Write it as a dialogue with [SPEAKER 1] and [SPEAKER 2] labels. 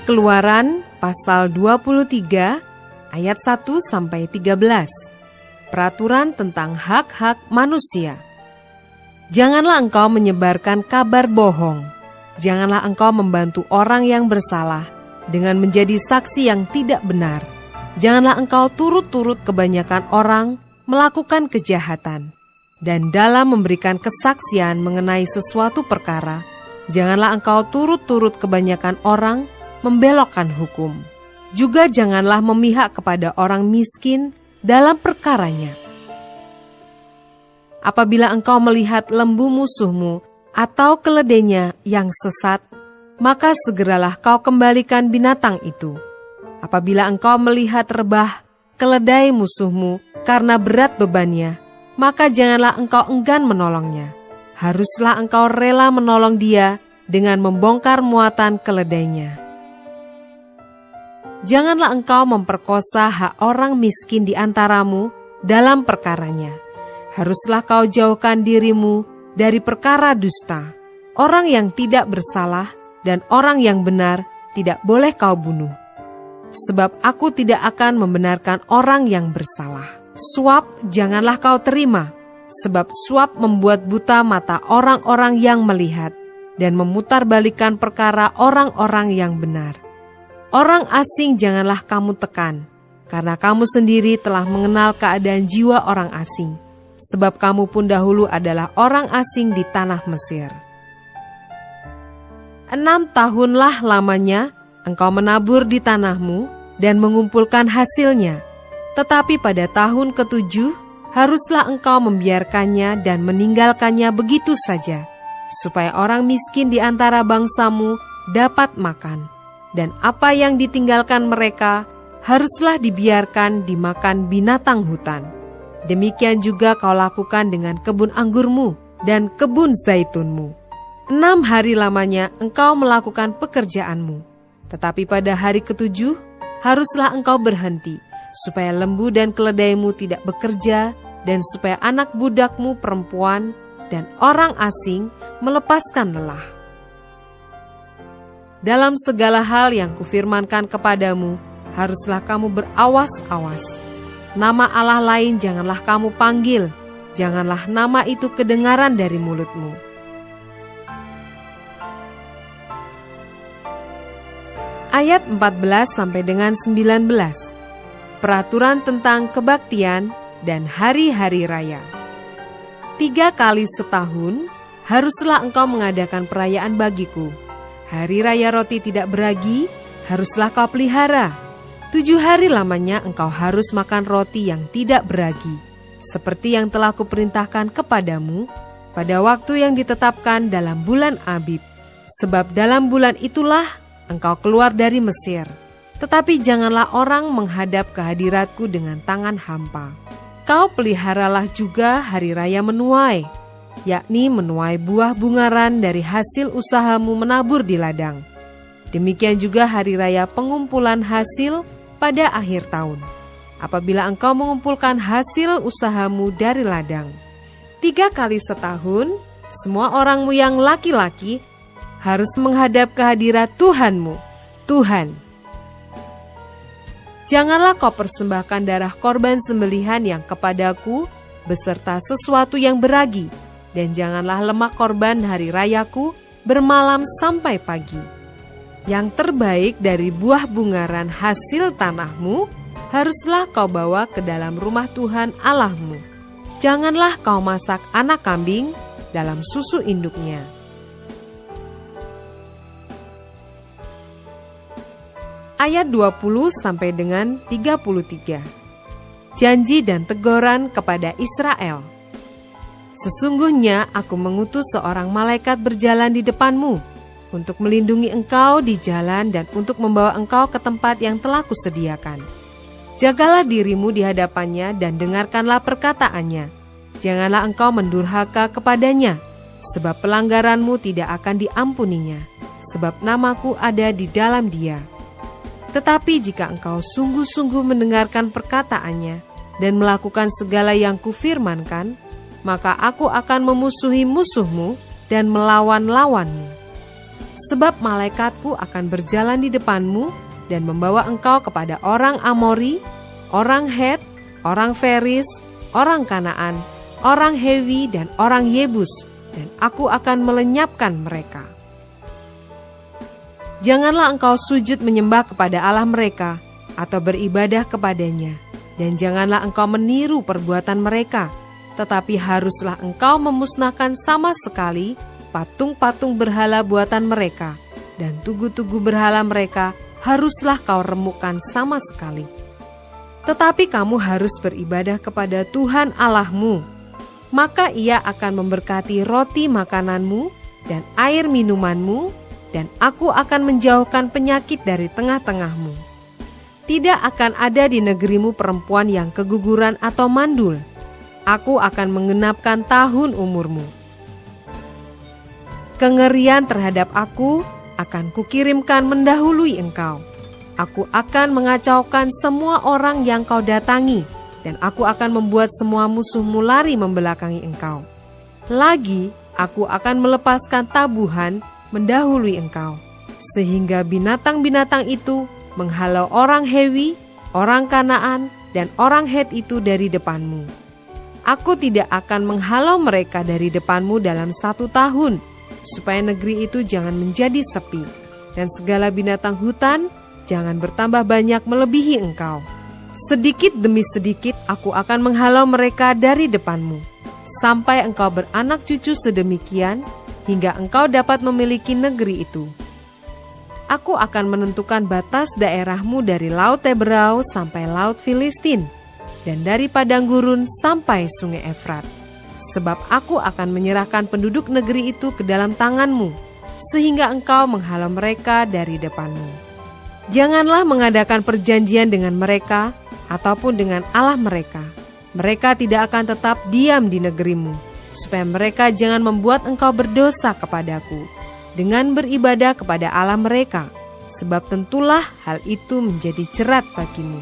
[SPEAKER 1] Keluaran pasal 23 ayat 1-13. Peraturan tentang hak-hak manusia. Janganlah engkau menyebarkan kabar bohong. Janganlah engkau membantu orang yang bersalah dengan menjadi saksi yang tidak benar. Janganlah engkau turut-turut kebanyakan orang melakukan kejahatan. Dan dalam memberikan kesaksian mengenai sesuatu perkara, janganlah engkau turut-turut kebanyakan orang membelokkan hukum. Juga janganlah memihak kepada orang miskin dalam perkaranya. Apabila engkau melihat lembu musuhmu atau keledainya yang sesat, maka segeralah kau kembalikan binatang itu. Apabila engkau melihat rebah keledai musuhmu karena berat bebannya, maka janganlah engkau enggan menolongnya. Haruslah engkau rela menolong dia dengan membongkar muatan keledainya. Janganlah engkau memperkosa hak orang miskin di antaramu dalam perkaranya. Haruslah kau jauhkan dirimu dari perkara dusta. Orang yang tidak bersalah dan orang yang benar tidak boleh kau bunuh. Sebab aku tidak akan membenarkan orang yang bersalah. Suap janganlah kau terima, sebab suap membuat buta mata orang-orang yang melihat dan memutarbalikkan perkara orang-orang yang benar. Orang asing janganlah kamu tekan, karena kamu sendiri telah mengenal keadaan jiwa orang asing, sebab kamu pun dahulu adalah orang asing di tanah Mesir. 6 tahunlah lamanya engkau menabur di tanahmu dan mengumpulkan hasilnya, tetapi pada tahun ke-7 haruslah engkau membiarkannya dan meninggalkannya begitu saja, supaya orang miskin di antara bangsamu dapat makan. Dan apa yang ditinggalkan mereka haruslah dibiarkan dimakan binatang hutan. Demikian juga kau lakukan dengan kebun anggurmu dan kebun zaitunmu. 6 hari lamanya engkau melakukan pekerjaanmu. Tetapi pada hari ke-7 haruslah engkau berhenti, supaya lembu dan keledaimu tidak bekerja, dan supaya anak budakmu perempuan dan orang asing melepaskan lelah. Dalam segala hal yang kufirmankan kepadamu, haruslah kamu berawas-awas. Nama Allah lain janganlah kamu panggil, janganlah nama itu kedengaran dari mulutmu. Ayat 14 sampai dengan 19. Peraturan tentang kebaktian dan hari-hari raya. 3 kali setahun haruslah engkau mengadakan perayaan bagiku. Hari raya roti tidak beragi haruslah kau pelihara. 7 hari lamanya engkau harus makan roti yang tidak beragi, seperti yang telah kuperintahkan kepadamu pada waktu yang ditetapkan dalam bulan Abib. Sebab dalam bulan itulah engkau keluar dari Mesir. Tetapi janganlah orang menghadap ke hadiratku dengan tangan hampa. Kau peliharalah juga hari raya menuai, yakni menuai buah bungaran dari hasil usahamu menabur di ladang. Demikian juga hari raya pengumpulan hasil pada akhir tahun, apabila engkau mengumpulkan hasil usahamu dari ladang. 3 kali setahun, semua orangmu yang laki-laki harus menghadap ke hadirat Tuhanmu, Tuhan. Janganlah kau persembahkan darah korban sembelihan yang kepadaku beserta sesuatu yang beragi, dan janganlah lemak korban hari rayaku bermalam sampai pagi. Yang terbaik dari buah bungaran hasil tanahmu haruslah kau bawa ke dalam rumah Tuhan Allahmu. Janganlah kau masak anak kambing dalam susu induknya. Ayat 20 sampai dengan 33. Janji dan teguran kepada Israel. Sesungguhnya aku mengutus seorang malaikat berjalan di depanmu untuk melindungi engkau di jalan dan untuk membawa engkau ke tempat yang telah kusediakan. Jagalah dirimu di hadapannya dan dengarkanlah perkataannya. Janganlah engkau mendurhaka kepadanya, sebab pelanggaranmu tidak akan diampuninya, sebab namaku ada di dalam dia. Tetapi jika engkau sungguh-sungguh mendengarkan perkataannya dan melakukan segala yang kufirmankan, maka aku akan memusuhi musuhmu dan melawan lawanmu. Sebab malaikatku akan berjalan di depanmu dan membawa engkau kepada orang Amori, orang Het, orang Feris, orang Kanaan, orang Hewi, dan orang Yebus, dan aku akan melenyapkan mereka. Janganlah engkau sujud menyembah kepada Allah mereka, atau beribadah kepadanya, dan janganlah engkau meniru perbuatan mereka, tetapi haruslah engkau memusnahkan sama sekali patung-patung berhala buatan mereka, dan tugu-tugu berhala mereka haruslah kau remukkan sama sekali. Tetapi kamu harus beribadah kepada Tuhan Allahmu, maka Ia akan memberkati roti makananmu dan air minumanmu, dan aku akan menjauhkan penyakit dari tengah-tengahmu. Tidak akan ada di negerimu perempuan yang keguguran atau mandul. Aku akan menggenapkan tahun umurmu. Kengerian terhadap aku akan kukirimkan mendahului engkau. Aku akan mengacaukan semua orang yang kau datangi, dan aku akan membuat semua musuhmu lari membelakangi engkau. Lagi, aku akan melepaskan tabuhan mendahului engkau, sehingga binatang-binatang itu menghalau orang Hewi, orang Kanaan, dan orang Het itu dari depanmu. Aku tidak akan menghalau mereka dari depanmu dalam 1 tahun, supaya negeri itu jangan menjadi sepi, dan segala binatang hutan jangan bertambah banyak melebihi engkau. Sedikit demi sedikit aku akan menghalau mereka dari depanmu, sampai engkau beranak cucu sedemikian, hingga engkau dapat memiliki negeri itu. Aku akan menentukan batas daerahmu dari Laut Teberau sampai Laut Filistin, dan dari padang gurun sampai sungai Efrat. Sebab aku akan menyerahkan penduduk negeri itu ke dalam tanganmu, sehingga engkau menghalau mereka dari depanmu. Janganlah mengadakan perjanjian dengan mereka, ataupun dengan Allah mereka. Mereka tidak akan tetap diam di negerimu, supaya mereka jangan membuat engkau berdosa kepadaku dengan beribadah kepada Allah mereka, sebab tentulah hal itu menjadi jerat bagimu.